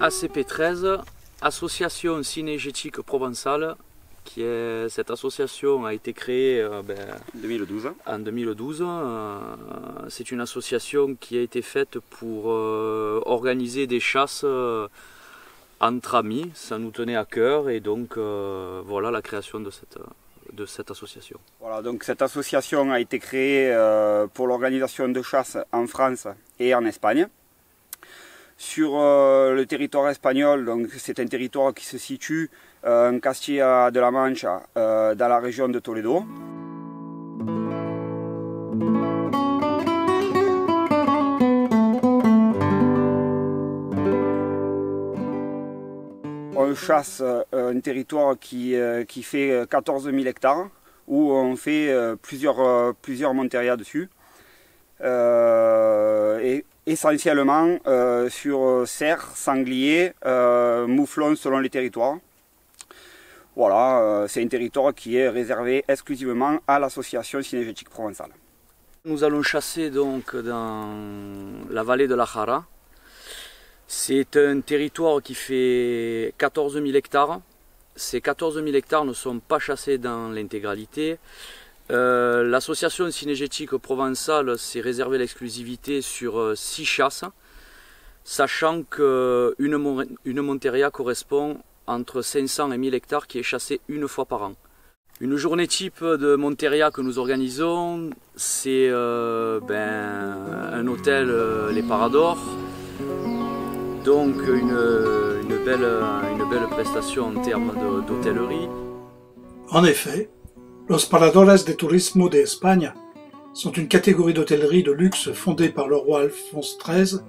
ACP13, Association Cynégétique Provençale, cette association a été créée 2012. en 2012. C'est une association qui a été faite pour organiser des chasses entre amis. Ça nous tenait à cœur et donc voilà la création de cette association. Voilà, donc cette association a été créée pour l'organisation de chasses en France et en Espagne. Sur le territoire espagnol, donc c'est un territoire qui se situe en Castilla de la Mancha, dans la région de Toledo. On chasse un territoire qui fait 14 000 hectares, où on fait plusieurs monterias dessus. Et essentiellement sur cerfs, sangliers, mouflons selon les territoires. Voilà, c'est un territoire qui est réservé exclusivement à l'association cynégétique provençale. Nous allons chasser donc dans la vallée de la Jara. C'est un territoire qui fait 14 000 hectares. Ces 14 000 hectares ne sont pas chassés dans l'intégralité. L'association cynégétique provençale s'est réservée l'exclusivité sur 6 chasses, sachant qu'une monteria correspond entre 500 et 1000 hectares qui est chassée une fois par an. Une journée type de monteria que nous organisons, c'est un hôtel Les Paradors, donc une belle prestation en termes d'hôtellerie. En effet, Los Paradores de Turismo de España sont une catégorie d'hôtellerie de luxe fondée par le roi Alphonse XIII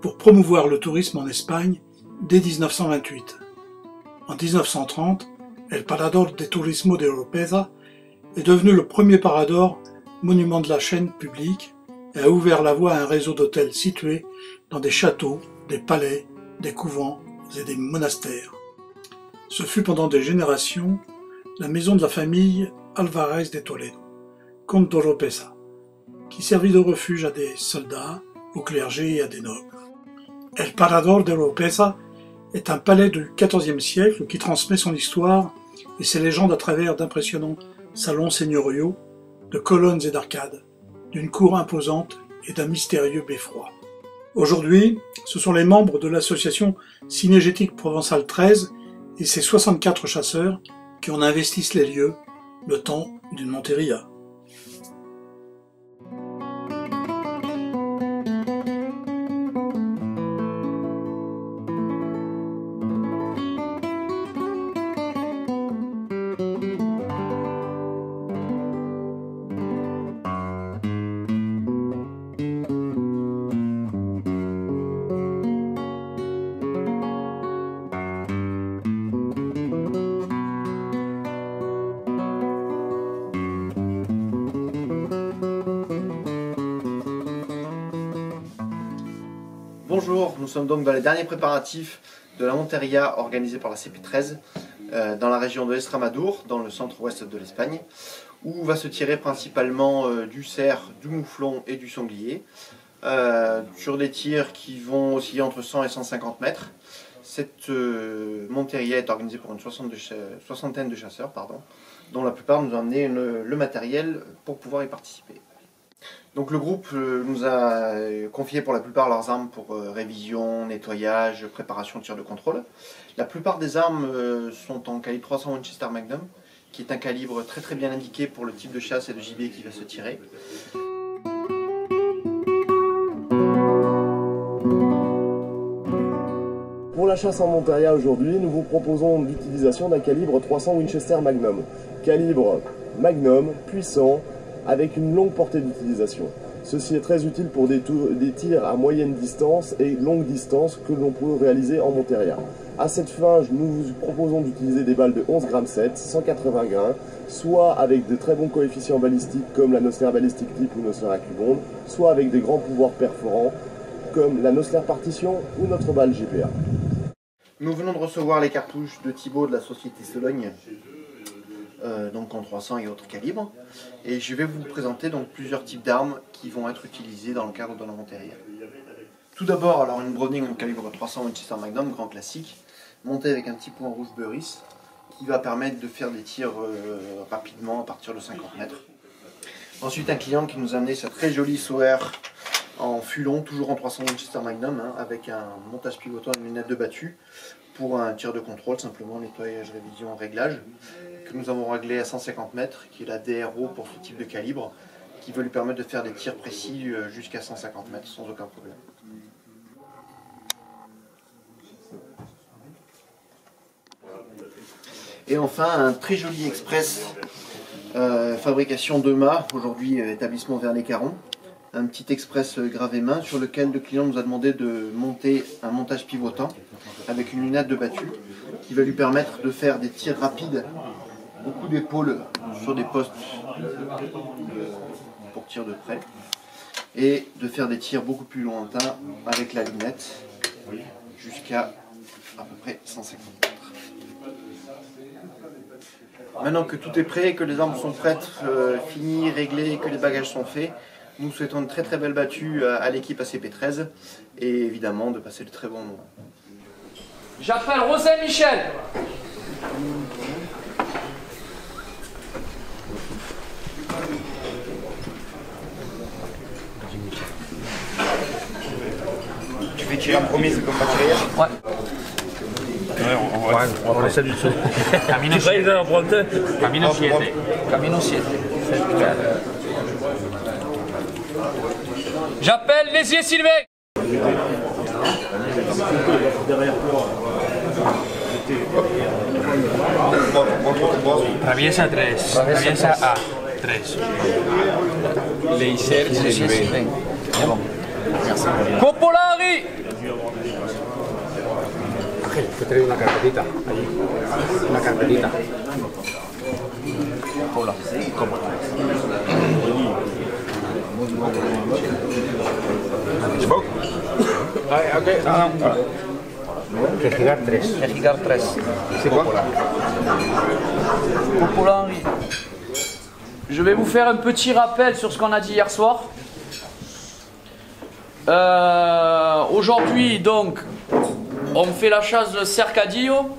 pour promouvoir le tourisme en Espagne dès 1928. En 1930, El Parador de Turismo de Oropesa est devenu le premier parador monument de la chaîne publique et a ouvert la voie à un réseau d'hôtels situés dans des châteaux, des palais, des couvents et des monastères. Ce fut pendant des générations la maison de la famille Alvarez de Toledo, comte d'Oropesa, qui servit de refuge à des soldats, au clergé et à des nobles. El Parador de Oropesa est un palais du XIVe siècle qui transmet son histoire et ses légendes à travers d'impressionnants salons seigneuriaux, de colonnes et d'arcades, d'une cour imposante et d'un mystérieux beffroi. Aujourd'hui, ce sont les membres de l'association Cynégétique Provençale 13 et ses 64 chasseurs qui en investissent les lieux le temps d'une monteria. Bonjour, nous sommes donc dans les derniers préparatifs de la monteria organisée par la CP13 dans la région de Estrémadure, dans le centre-ouest de l'Espagne, où va se tirer principalement du cerf, du mouflon et du sanglier, sur des tirs qui vont osciller entre 100 et 150 mètres. Cette monteria est organisée pour une soixantaine de chasseurs, dont la plupart nous ont amené le matériel pour pouvoir y participer. Donc le groupe nous a confié pour la plupart leurs armes pour révision, nettoyage, préparation, tir de contrôle. La plupart des armes sont en calibre 300 Winchester Magnum, qui est un calibre très bien indiqué pour le type de chasse et de gibier qui va se tirer. Pour la chasse en monteria aujourd'hui, nous vous proposons l'utilisation d'un calibre 300 Winchester Magnum. Calibre Magnum, puissant, avec une longue portée d'utilisation. Ceci est très utile pour des tirs à moyenne distance et longue distance que l'on peut réaliser en monteria. À cette fin, nous vous proposons d'utiliser des balles de 11 g 7, 180 grains, soit avec de très bons coefficients balistiques comme la Nosler Ballistic Tip ou Nosler AccuBond, soit avec des grands pouvoirs perforants comme la Nosler Partition ou notre balle GPA. Nous venons de recevoir les cartouches de Thibaut de la société Sologne, donc en 300 et autres calibres, et je vais vous présenter donc plusieurs types d'armes qui vont être utilisées dans le cadre de la monteria. Tout d'abord, alors une Browning calibre 300 Winchester Magnum, grand classique, montée avec un petit point rouge Burris, qui va permettre de faire des tirs rapidement à partir de 50 mètres. Ensuite, un client qui nous a amené cette très jolie Sauer en fulon, toujours en 300 Winchester Magnum, hein, avec un montage pivotant et une lunette de battu, pour un tir de contrôle, simplement nettoyage, révision, réglage, que nous avons réglé à 150 mètres, qui est la DRO pour ce type de calibre, qui veut lui permettre de faire des tirs précis jusqu'à 150 mètres sans aucun problème. Et enfin, un très joli Express, fabrication de mât, aujourd'hui établissement Vernet-Caron. Un petit Express gravé main sur lequel le client nous a demandé de monter un montage pivotant avec une lunette de battu qui va lui permettre de faire des tirs rapides, beaucoup d'épaules sur des postes pour tir de près et de faire des tirs beaucoup plus lointains avec la lunette jusqu'à à peu près 150 mètres. Maintenant que tout est prêt, que les armes sont prêtes, finies, réglées, que les bagages sont faits, nous souhaitons une très belle battue à l'équipe ACP13 et évidemment de passer de très bons moments. J'appelle Rosel Michel. Tu fais tirer en premier, c'est comme pas tirer. Ouais. On essaie du dessous. Camino 7. Camino 7. Camino 7. J'appelle Lésier Sylvain. Traviesa 3. Traviesa A. 3. Lésier Sylvain. Copolari. Que trae una carpetita allí. Una carpetita. Hola. ¿Cómo? Ok. Regigar 3. Regigar 3. C'est quoi? Copolari. Je vais vous faire un petit rappel sur ce qu'on a dit hier soir. Aujourd'hui, donc, on fait la chasse de cercadillo.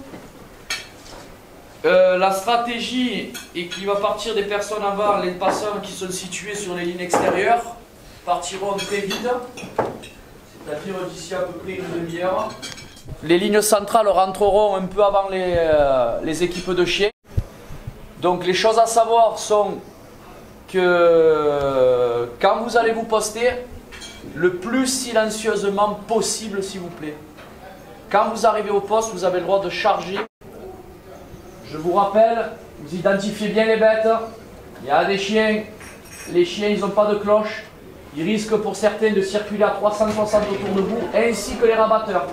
La stratégie est qu'il va partir des personnes avant, les passants qui sont situés sur les lignes extérieures partiront très vite, c'est-à-dire d'ici à peu près une demi-heure. Les lignes centrales rentreront un peu avant les équipes de chiens. Donc les choses à savoir sont que quand vous allez vous poster, le plus silencieusement possible s'il vous plaît. Quand vous arrivez au poste, vous avez le droit de charger. Je vous rappelle, vous identifiez bien les bêtes. Il y a des chiens, les chiens ils n'ont pas de cloche. Ils risquent pour certains de circuler à 360 autour de vous, ainsi que les rabatteurs.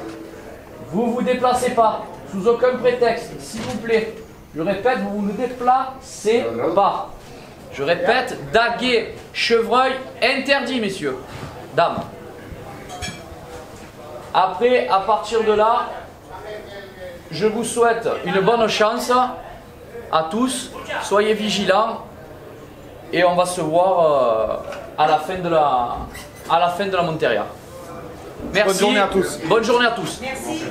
Vous ne vous déplacez pas, sous aucun prétexte, s'il vous plaît. Je répète, vous ne déplacez pas. Je répète, daguet, chevreuil, interdit messieurs, dames. Après, à partir de là, je vous souhaite une bonne chance à tous. Soyez vigilants et on va se voir à la fin de la Monteria. Merci. Bonne journée à tous. Bonne journée à tous. Merci.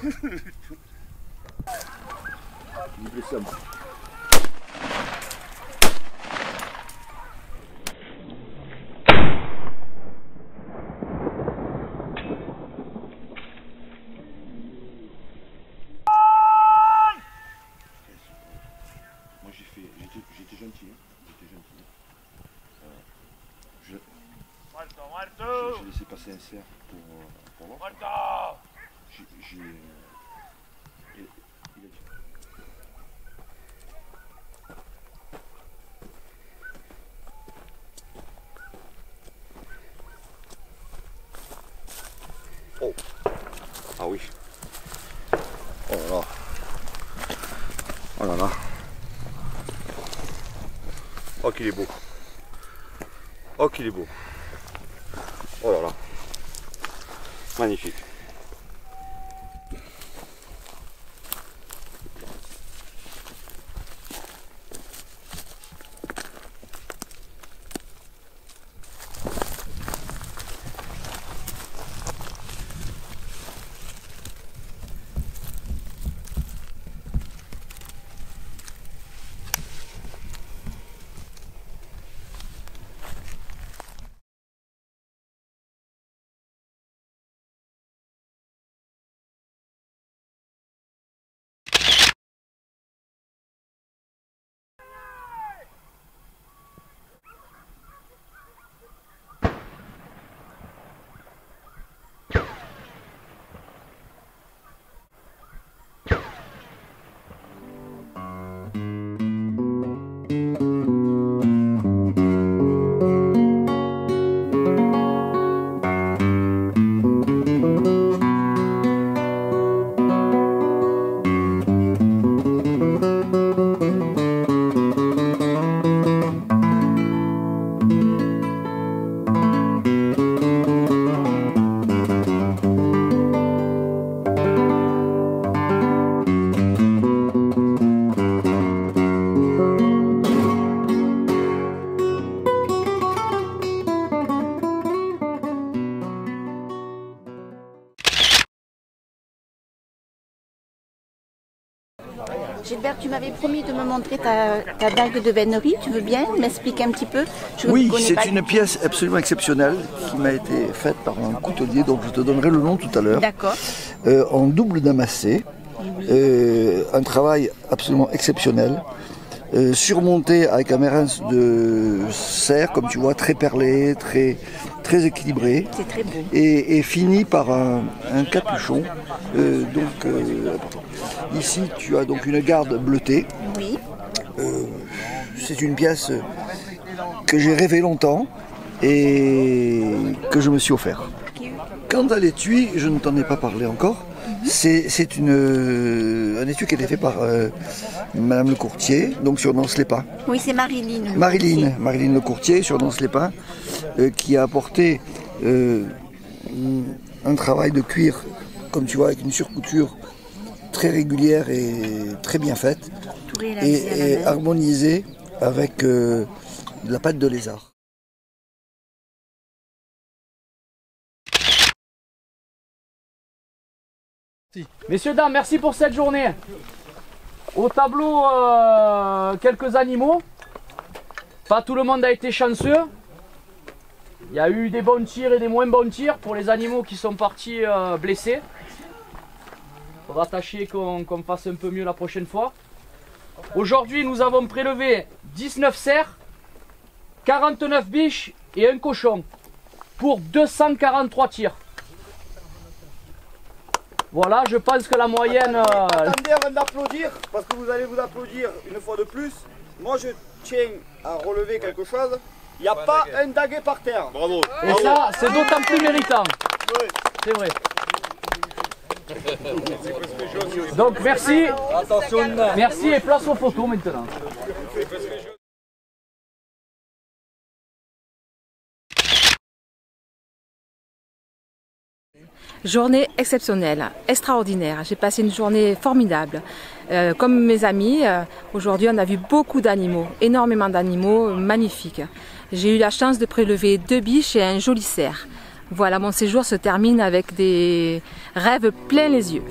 J'étais gentil, j'ai laissé passer un cerf pour l'autre. Oh. Ah oui. Oh là là. Oh là là. Oh qu'il est beau. Oh qu'il est beau. Oh là là. Magnifique. Gilbert, tu m'avais promis de me montrer ta dague de vénerie. Tu veux bien m'expliquer un petit peu? Oui, c'est une pièce absolument exceptionnelle qui m'a été faite par un coutelier, donc je te donnerai le nom tout à l'heure. D'accord. En double damassé, un travail absolument exceptionnel, surmonté avec un mérins de cerf, comme tu vois, très perlé, très équilibré. C'est très beau. Et fini par un capuchon. Ici, tu as donc une garde bleutée. Oui. C'est une pièce que j'ai rêvé longtemps et que je me suis offert. Quant à l'étui, je ne t'en ai pas parlé encore. C'est un étui qui a été fait par Madame Le Courtier, donc sur Nance-les-Pins. Oui, c'est Marilyn. Marilyn Le Courtier sur Nance-les-Pins, qui a apporté un travail de cuir, comme tu vois, avec une surcouture très régulière et très bien faite, et harmonisée avec de la pâte de lézard. Messieurs, dames, merci pour cette journée. Au tableau, quelques animaux. Pas tout le monde a été chanceux. Il y a eu des bons tirs et des moins bons tirs pour les animaux qui sont partis blessés. Il faudra tâcher qu'on fasse un peu mieux la prochaine fois. Aujourd'hui, nous avons prélevé 19 cerfs, 49 biches et un cochon pour 243 tirs. Voilà, je pense que la moyenne... Attendez avant d'applaudir, parce que vous allez vous applaudir une fois de plus. Moi, je tiens à relever quelque chose. Il n'y a pas un daguet par terre. Bravo. Et ça, c'est d'autant plus méritant. C'est vrai. Donc merci. Merci et place aux photos maintenant. Journée exceptionnelle, extraordinaire. J'ai passé une journée formidable. Comme mes amis, aujourd'hui on a vu beaucoup d'animaux, énormément d'animaux magnifiques. J'ai eu la chance de prélever 2 biches et un joli cerf. Voilà, mon séjour se termine avec des rêves plein les yeux.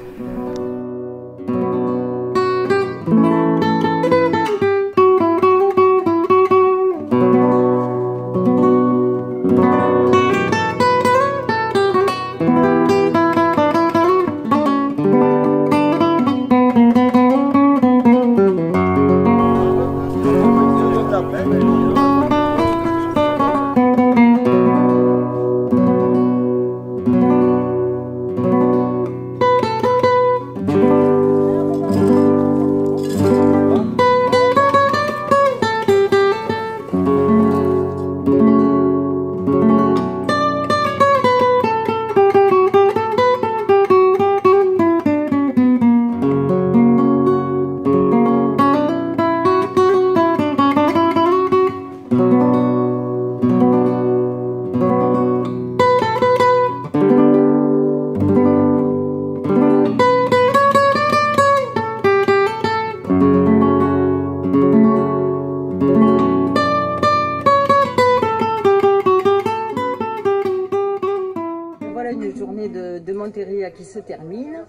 journée qui se termine,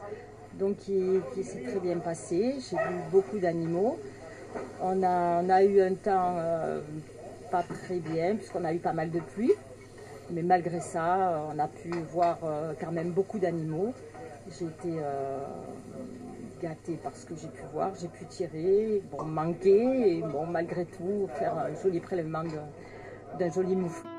donc qui s'est très bien passée. J'ai vu beaucoup d'animaux. On a eu un temps pas très bien, puisqu'on a eu pas mal de pluie. Mais malgré ça, on a pu voir quand même beaucoup d'animaux. J'ai été gâtée par ce que j'ai pu voir. J'ai pu tirer, bon, manquer, et bon, malgré tout, faire un joli prélèvement d'un joli mouflon.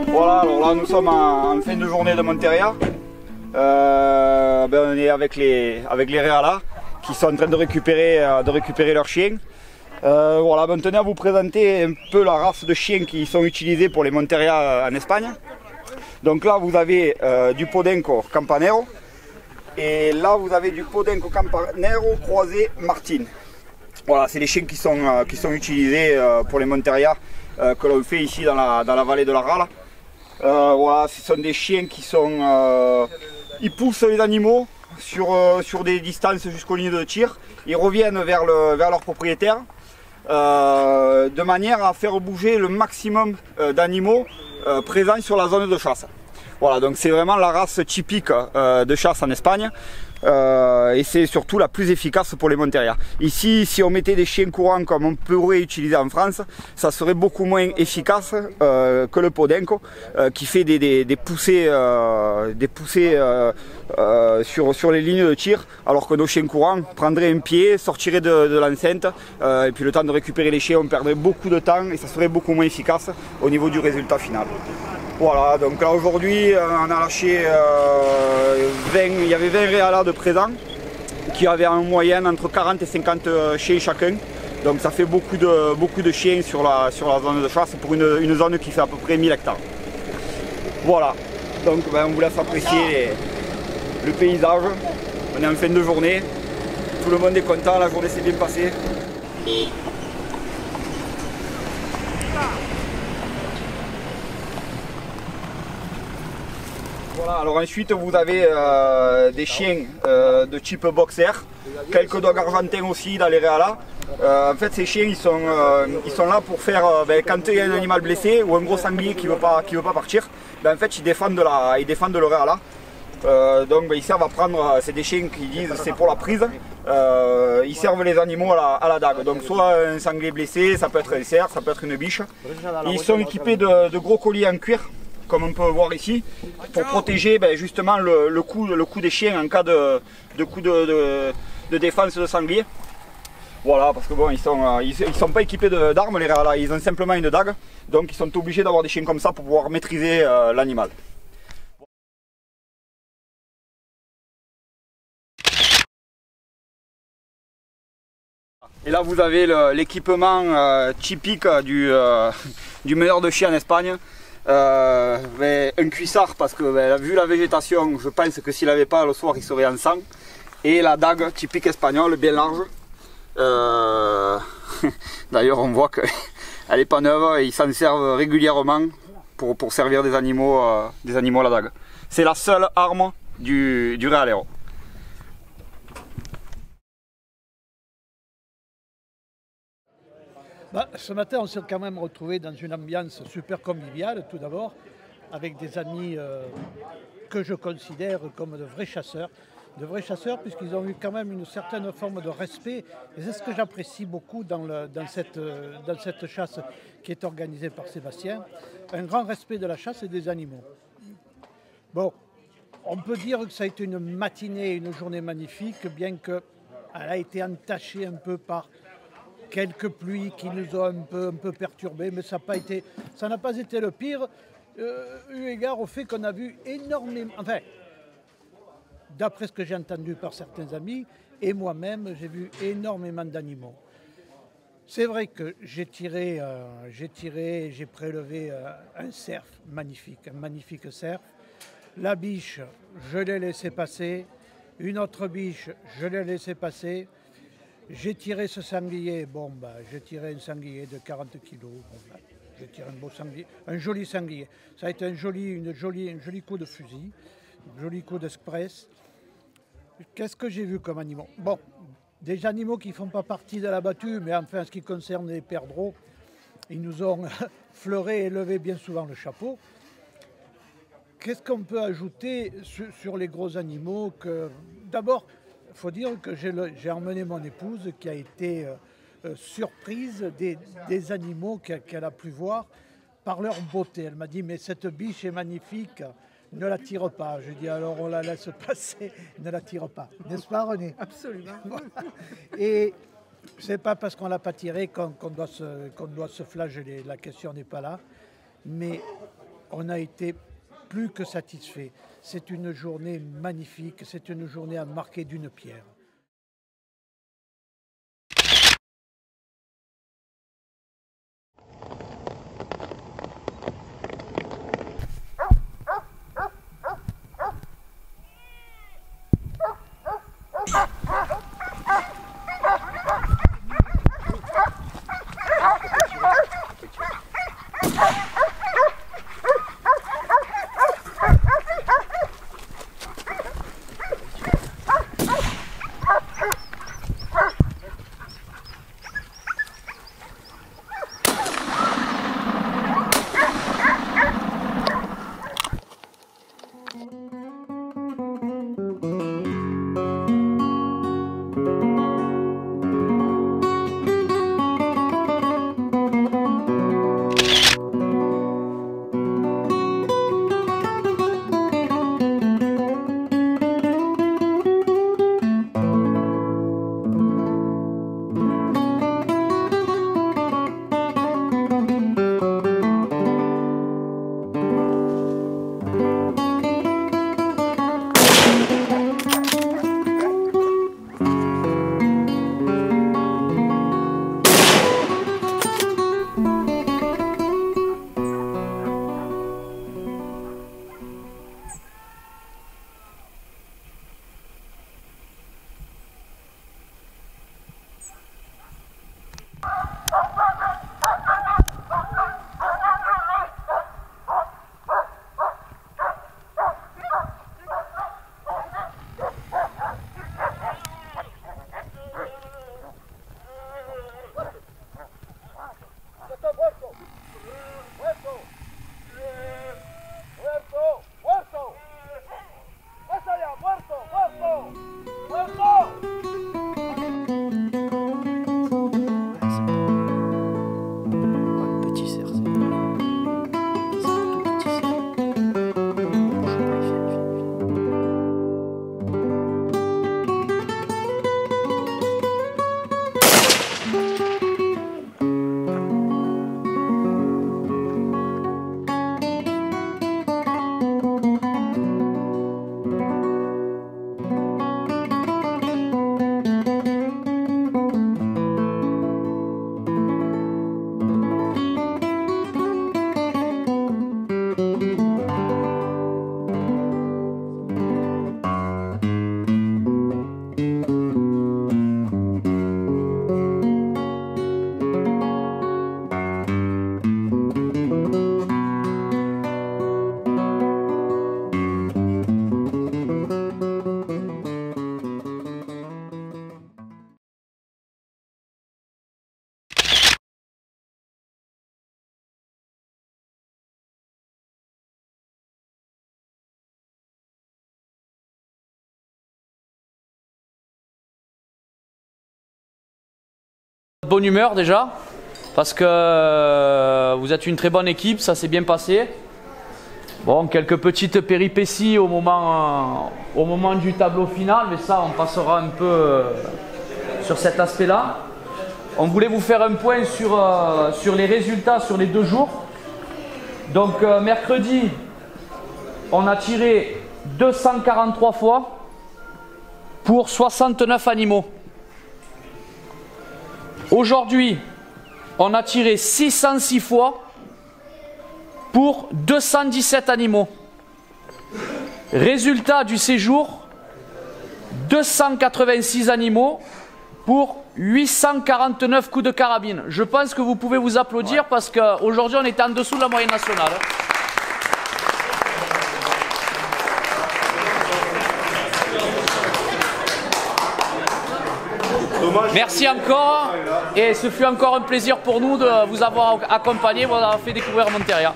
Voilà, alors là nous sommes en fin de journée de Monteria. On est avec les Réalas qui sont en train de récupérer leurs chiens. Voilà, maintenant à vous présenter un peu la race de chiens qui sont utilisés pour les Monteria en Espagne. Donc là vous avez du Podenco Campanero et là vous avez du Podenco Campanero croisé Martin. Voilà, c'est les chiens qui sont utilisés pour les Monteria que l'on fait ici dans la vallée de la Rala. Voilà, ce sont des chiens qui sont... ils poussent les animaux sur des distances jusqu'aux lignes de tir. Ils reviennent vers leur propriétaire de manière à faire bouger le maximum d'animaux présents sur la zone de chasse. Voilà, donc c'est vraiment la race typique de chasse en Espagne. Et c'est surtout la plus efficace pour les Monteria. Ici, si on mettait des chiens courants comme on pourrait utiliser en France, ça serait beaucoup moins efficace que le Podenco qui fait des poussées, sur les lignes de tir, alors que nos chiens courants prendraient un pied, sortiraient de l'enceinte et puis le temps de récupérer les chiens, on perdrait beaucoup de temps et ça serait beaucoup moins efficace au niveau du résultat final. Voilà, donc là aujourd'hui on a lâché il y avait 20 Réalas de présents qui avaient en moyenne entre 40 et 50 chiens chacun. Donc ça fait beaucoup de chiens sur la zone de chasse pour une zone qui fait à peu près 1000 hectares. Voilà, donc on vous laisse apprécier le paysage. On est en fin de journée, tout le monde est content, la journée s'est bien passée. Voilà, alors ensuite vous avez des chiens de type boxer, quelques dogs argentins aussi dans les Réalas. En fait ces chiens ils sont là pour faire, quand il y a un animal blessé ou un gros sanglier qui veut pas partir, en fait ils défendent le Réala. Donc ils servent à prendre, c'est des chiens qui disent c'est pour la prise, ils servent les animaux à la dague. Donc soit un sanglier blessé, ça peut être un cerf, ça peut être une biche. Ils sont équipés de gros colliers en cuir, comme on peut voir ici, pour protéger justement le cou des chiens en cas de coup de défense de sanglier. Voilà, parce que bon, ils sont pas équipés d'armes les Réalas, ils ont simplement une dague, donc ils sont obligés d'avoir des chiens comme ça pour pouvoir maîtriser l'animal. Et là vous avez l'équipement typique du meneur de chien en Espagne. Un cuissard parce que vu la végétation, je pense que s'il n'avait pas le soir il serait en sang. Et la dague typique espagnole, bien large. D'ailleurs on voit qu'elle n'est pas neuve et ils s'en servent régulièrement pour servir des animaux à la dague. C'est la seule arme du Realero. Ce matin, on s'est quand même retrouvé dans une ambiance super conviviale, tout d'abord, avec des amis que je considère comme de vrais chasseurs puisqu'ils ont eu quand même une certaine forme de respect. Et c'est ce que j'apprécie beaucoup dans cette chasse qui est organisée par Sébastien, un grand respect de la chasse et des animaux. Bon, on peut dire que ça a été une matinée, une journée magnifique, bien qu'elle a été entachée un peu par quelques pluies qui nous ont un peu perturbés, mais ça n'a pas été le pire, eu égard au fait qu'on a vu énormément, d'après ce que j'ai entendu par certains amis, et moi-même, j'ai vu énormément d'animaux. C'est vrai que j'ai prélevé un cerf magnifique, un magnifique cerf. La biche, je l'ai laissé passer. Une autre biche, je l'ai laissé passer. J'ai tiré ce sanglier, j'ai tiré un sanglier de 40 kilos. J'ai tiré un beau sanglier, un joli sanglier. Ça a été un joli coup de fusil, un joli coup d'express. Qu'est-ce que j'ai vu comme animaux? Bon, des animaux qui ne font pas partie de la battue, mais enfin, en ce qui concerne les perdreaux, ils nous ont fleuré et levé bien souvent le chapeau. Qu'est-ce qu'on peut ajouter sur les gros animaux? D'abord, il faut dire que j'ai emmené mon épouse qui a été surprise des animaux qu'elle a pu voir par leur beauté. Elle m'a dit, mais cette biche est magnifique, ne la tire pas. Je dis, alors on la laisse passer, ne la tire pas. N'est-ce pas, René? Absolument. Et c'est pas parce qu'on ne l'a pas tirée qu'on doit se flageller. La question n'est pas là. Mais on a été plus que satisfait. C'est une journée magnifique, c'est une journée à marquer d'une pierre. Bonne humeur déjà, parce que vous êtes une très bonne équipe, ça s'est bien passé. Bon, quelques petites péripéties au moment du tableau final, mais ça on passera un peu sur cet aspect-là. On voulait vous faire un point sur les résultats sur les 2 jours. Donc mercredi, on a tiré 243 fois, pour 69 animaux. Aujourd'hui, on a tiré 606 fois pour 217 animaux. Résultat du séjour, 286 animaux pour 849 coups de carabine. Je pense que vous pouvez vous applaudir parce qu'aujourd'hui on est en dessous de la moyenne nationale. Merci encore et ce fut encore un plaisir pour nous de vous avoir accompagné, vous avoir fait découvrir Monteria.